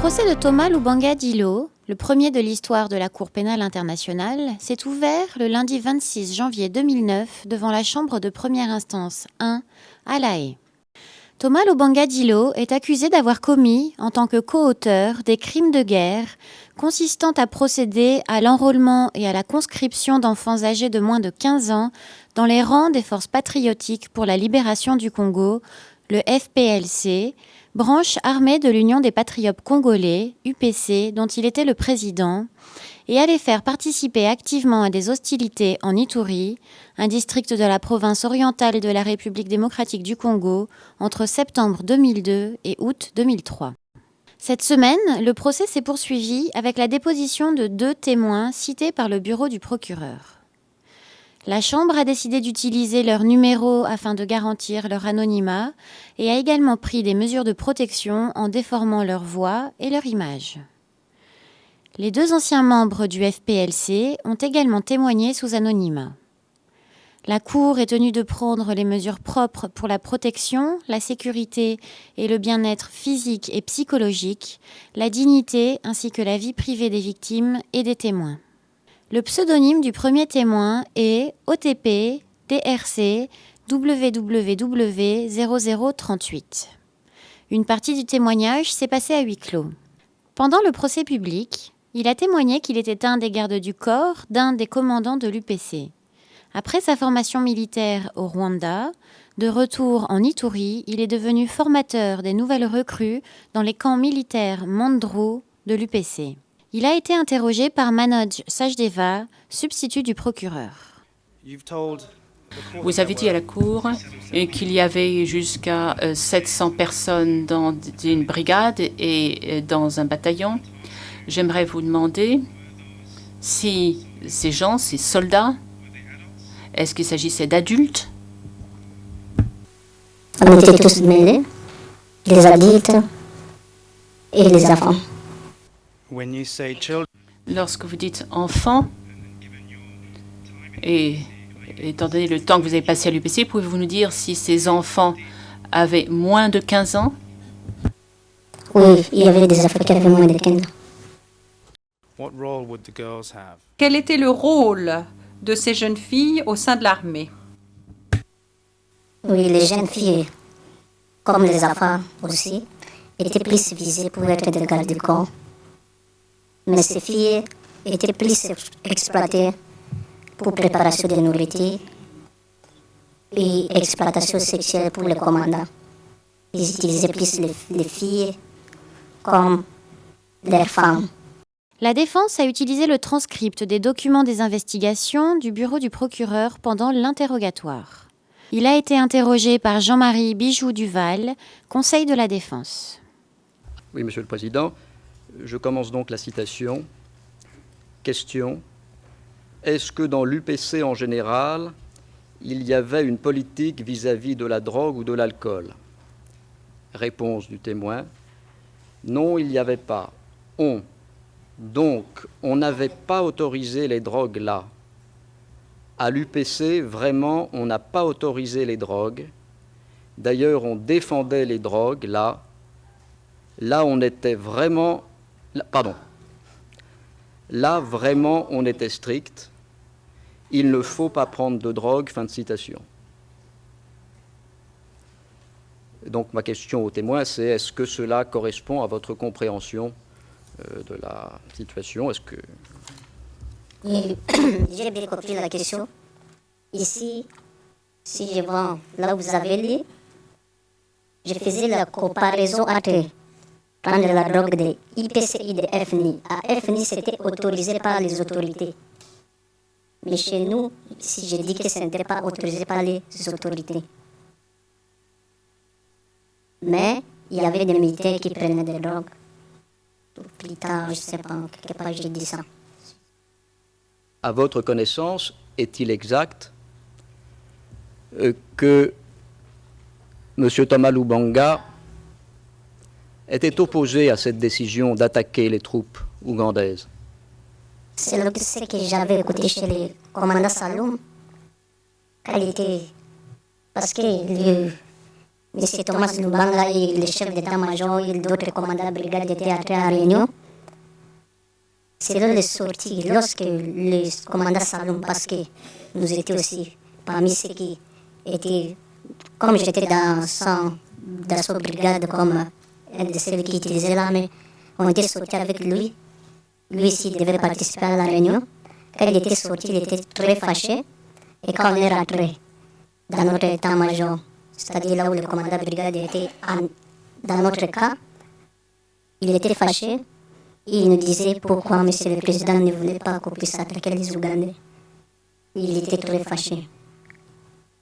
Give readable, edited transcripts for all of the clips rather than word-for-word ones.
procès de Thomas Lubanga Dilo, le premier de l'histoire de la Cour pénale internationale, s'est ouvert le lundi 26 janvier 2009 devant la Chambre de première instance 1 à La Haye. Thomas Lubanga Dilo est accusé d'avoir commis, en tant que co-auteur, des crimes de guerre consistant à procéder à l'enrôlement et à la conscription d'enfants âgés de moins de 15 ans dans les rangs des forces patriotiques pour la libération du Congo, le FPLC, branche armée de l'Union des patriotes congolais, UPC, dont il était le président, et à les faire participer activement à des hostilités en Ituri, un district de la province orientale de la République démocratique du Congo, entre septembre 2002 et août 2003. Cette semaine, le procès s'est poursuivi avec la déposition de 2 témoins cités par le bureau du procureur. La Chambre a décidé d'utiliser leur numéro afin de garantir leur anonymat et a également pris des mesures de protection en déformant leur voix et leur image. Les 2 anciens membres du FPLC ont également témoigné sous anonymat. La Cour est tenue de prendre les mesures propres pour la protection, la sécurité et le bien-être physique et psychologique, la dignité ainsi que la vie privée des victimes et des témoins. Le pseudonyme du premier témoin est OTP DRC WWW0038. Une partie du témoignage s'est passée à huis clos. Pendant le procès public, il a témoigné qu'il était un des gardes du corps d'un des commandants de l'UPC. Après sa formation militaire au Rwanda, de retour en Ituri, il est devenu formateur des nouvelles recrues dans les camps militaires Mandrou de l'UPC. Il a été interrogé par Manoj Sachdeva, substitut du procureur. Vous avez dit à la Cour qu'il y avait jusqu'à 700 personnes dans une brigade et dans un bataillon. J'aimerais vous demander si ces gens, ces soldats, est-ce qu'il s'agissait d'adultes? On était tous mêlés, les adultes et les enfants. Lorsque vous dites enfants, et étant donné le temps que vous avez passé à l'UPC, pouvez-vous nous dire si ces enfants avaient moins de 15 ans? Oui, il y avait des enfants qui avaient moins de 15 ans. Quel était le rôle de ces jeunes filles au sein de l'armée? Oui, les jeunes filles, comme les enfants aussi, étaient plus visées pour être des gardes du corps. Mais ces filles étaient plus exploitées pour préparation de nourriture et exploitation sexuelle pour les commandants. Ils utilisaient plus les filles comme leurs femmes. La défense a utilisé le transcript des documents des investigations du bureau du procureur pendant l'interrogatoire. Il a été interrogé par Jean-Marie Bijoux-Duval, conseil de la défense. Oui, Monsieur le Président. Je commence donc la citation. Question. Est-ce que dans l'UPC en général, il y avait une politique vis-à-vis de la drogue ou de l'alcool? Réponse du témoin. Non, il n'y avait pas. Donc, on n'avait pas autorisé les drogues là. À l'UPC, vraiment, on n'a pas autorisé les drogues. D'ailleurs, on défendait les drogues là. Là, on était vraiment... Là, vraiment, on était strict. Il ne faut pas prendre de drogue, fin de citation. Donc, ma question au témoin, c'est est-ce que cela correspond à votre compréhension de la situation? Est-ce que... Oui, j'ai bien compris la question. Ici, si je vois là où vous avez lu, je faisais la comparaison entre prendre la drogue de IPC et de FNI. À FNI, c'était autorisé par les autorités. Mais chez nous, si je dis que ce n'était pas autorisé par les autorités. Mais il y avait des militaires qui prenaient des drogues. Plus tard, je ne sais pas, quelque part j'ai dit ça. À votre connaissance, est-il exact que M. Thomas Lubanga était opposé à cette décision d'attaquer les troupes ougandaises? C'est ce que j'avais écouté chez le commandant Saloum, quand il était... Parce que M. Thomas Lubanga et le chef d'état-major et d'autres commandants de brigade étaient entrés en réunion. C'est là les sorties, lorsque le commandant Saloum, parce que nous étions aussi parmi ceux qui étaient, comme j'étais dans sa brigade, comme un de ceux qui utilisaient l'armée, on était sortis avec lui. Lui aussi devait participer à la réunion. Quand il était sorti, il était très fâché. Et quand on est rentré dans notre état-major, c'est-à-dire là où le commandant de brigade était dans notre cas, il était fâché. Et il nous disait pourquoi M. le Président ne voulait pas qu'on puisse attaquer les Ougandais. Il était très fâché.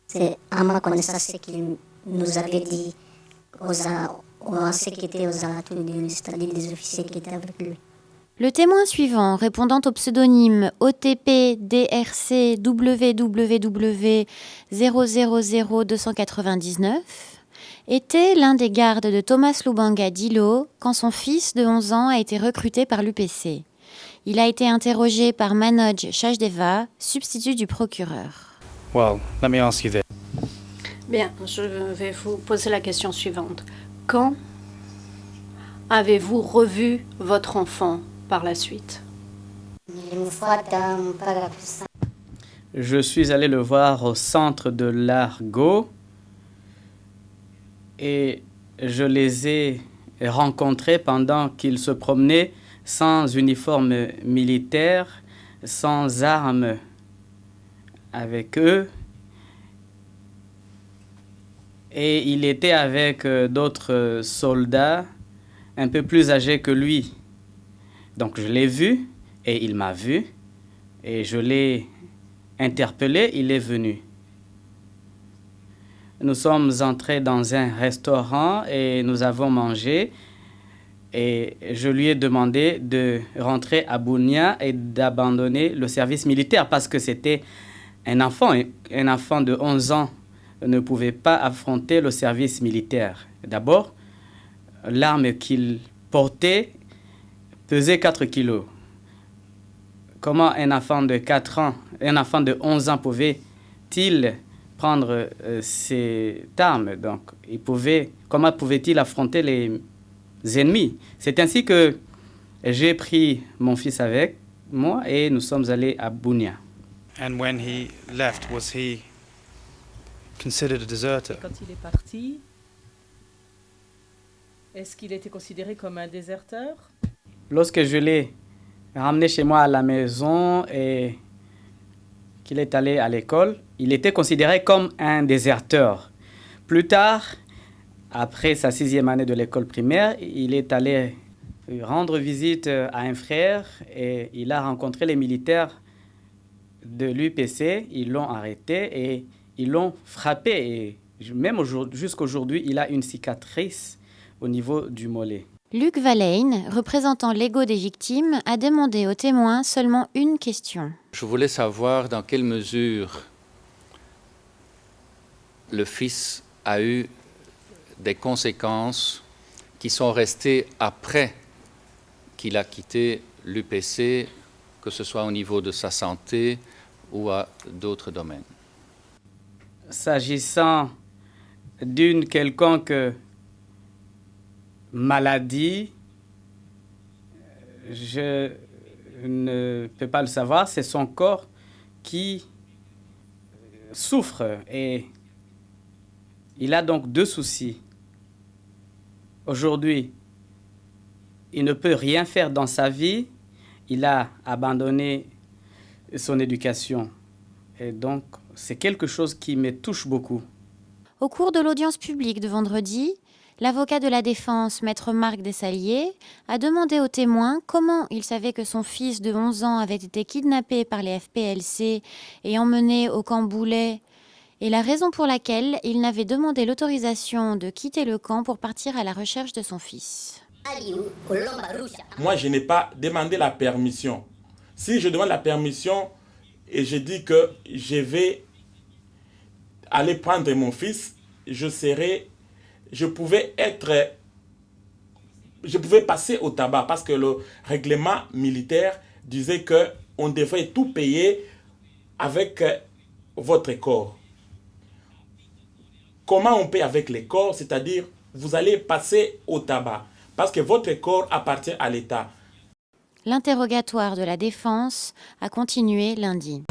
C'est à ma connaissance ce qu'il nous avait dit aux ceux qui étaient aux alentours, c'est-à-dire des officiers qui étaient avec lui. Le témoin suivant, répondant au pseudonyme OTP DRC WWW 000299, était l'un des gardes de Thomas Lubanga Dilo quand son fils de 11 ans a été recruté par l'UPC. Il a été interrogé par Manoj Sachdeva, substitut du procureur. Well, let me ask you this. Bien, je vais vous poser la question suivante. Quand avez-vous revu votre enfant par la suite? Je suis allé le voir au centre de l'Argot et je les ai rencontrés pendant qu'ils se promenaient sans uniforme militaire, sans armes avec eux. Et il était avec d'autres soldats un peu plus âgés que lui. Donc je l'ai vu et il m'a vu et je l'ai interpellé, il est venu. Nous sommes entrés dans un restaurant et nous avons mangé et je lui ai demandé de rentrer à Bunia et d'abandonner le service militaire parce que c'était un enfant de 11 ans ne pouvait pas affronter le service militaire. D'abord, l'arme qu'il portait pesait 4 kilos. Comment un enfant de 4 ans, un enfant de 11 ans pouvait-il prendre cette arme? Donc, comment pouvait-il affronter les ennemis? C'est ainsi que j'ai pris mon fils avec moi et nous sommes allés à Bunia. And when he left, was he considered a deserter? Quand il est parti, est-ce qu'il était considéré comme un déserteur? Lorsque je l'ai ramené chez moi à la maison et qu'il est allé à l'école, il était considéré comme un déserteur. Plus tard, après sa 6e année de l'école primaire, il est allé rendre visite à un frère et il a rencontré les militaires de l'UPC. Ils l'ont arrêté et ils l'ont frappé. Et même jusqu'aujourd'hui, il a une cicatrice au niveau du mollet. Luc Valleyn, représentant l'ego des victimes, a demandé aux témoins seulement une question. Je voulais savoir dans quelle mesure le fils a eu des conséquences qui sont restées après qu'il a quitté l'UPC, que ce soit au niveau de sa santé ou à d'autres domaines. S'agissant d'une quelconque maladie, je ne peux pas le savoir. C'est son corps qui souffre et il a donc 2 soucis. Aujourd'hui, il ne peut rien faire dans sa vie. Il a abandonné son éducation. Et donc, c'est quelque chose qui me touche beaucoup. Au cours de l'audience publique de vendredi, l'avocat de la défense, maître Marc Dessalier, a demandé aux témoins comment il savait que son fils de 11 ans avait été kidnappé par les FPLC et emmené au camp Boulet, et la raison pour laquelle il n'avait demandé l'autorisation de quitter le camp pour partir à la recherche de son fils. Moi, je n'ai pas demandé la permission. Si je demande la permission et je dis que je vais aller prendre mon fils, je pouvais passer au tabac parce que le règlement militaire disait qu'on devrait tout payer avec votre corps. comment on paie avec les corps, c'est-à-dire vous allez passer au tabac parce que votre corps appartient à l'État. L'interrogatoire de la défense a continué lundi.